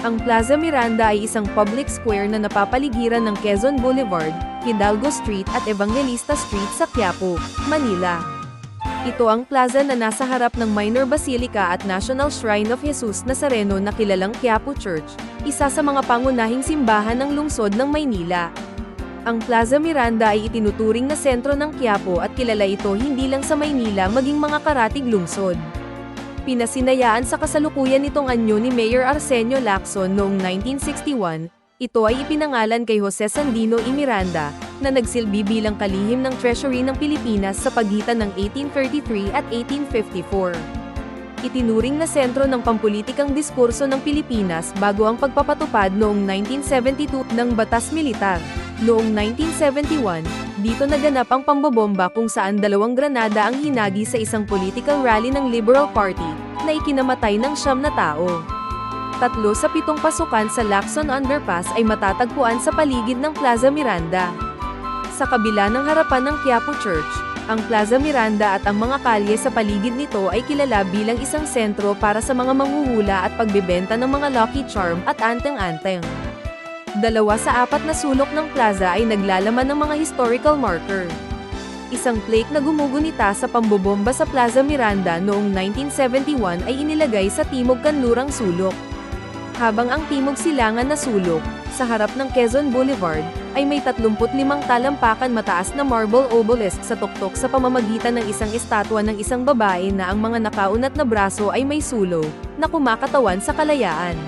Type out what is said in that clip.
Ang Plaza Miranda ay isang public square na napapaligiran ng Quezon Boulevard, Hidalgo Street at Evangelista Street sa Quiapo, Manila. Ito ang plaza na nasa harap ng Minor Basilica at National Shrine of Jesus Nazareno na kilalang Quiapo Church, isa sa mga pangunahing simbahan ng lungsod ng Maynila. Ang Plaza Miranda ay itinuturing na sentro ng Quiapo at kilala ito hindi lang sa Maynila maging mga karatig lungsod. Pinasinayaan sa kasalukuyan nitong anyo ni Mayor Arsenio Lacson noong 1961, ito ay ipinangalan kay Jose Sandino y Miranda, na nagsilbi bilang kalihim ng Treasury ng Pilipinas sa pagitan ng 1833 at 1854. Itinuring na sentro ng pampulitikang diskurso ng Pilipinas bago ang pagpapatupad noong 1972 ng Batas Militar. Noong 1971, dito naganap ang pambobomba kung saan 2 granada ang hinagi sa isang political rally ng Liberal Party, na ikinamatay ng 9 na tao. 3 sa 7 pasukan sa Lacson Underpass ay matatagpuan sa paligid ng Plaza Miranda. Sa kabila ng harapan ng Quiapo Church, ang Plaza Miranda at ang mga kalye sa paligid nito ay kilala bilang isang sentro para sa mga manghuhula at pagbebenta ng mga Lucky Charm at anteng-anteng. 2 sa 4 na sulok ng plaza ay naglalaman ng mga historical marker. Isang plaque na gumugunita sa pambobomba sa Plaza Miranda noong 1971 ay inilagay sa timog kanlurang sulok. Habang ang timog silangan na sulok, sa harap ng Quezon Boulevard, ay may 35 talampakan mataas na marble obelisk sa tuktok sa pamamagitan ng isang estatwa ng isang babae na ang mga nakaunat na braso ay may sulong, na kumakatawan sa kalayaan.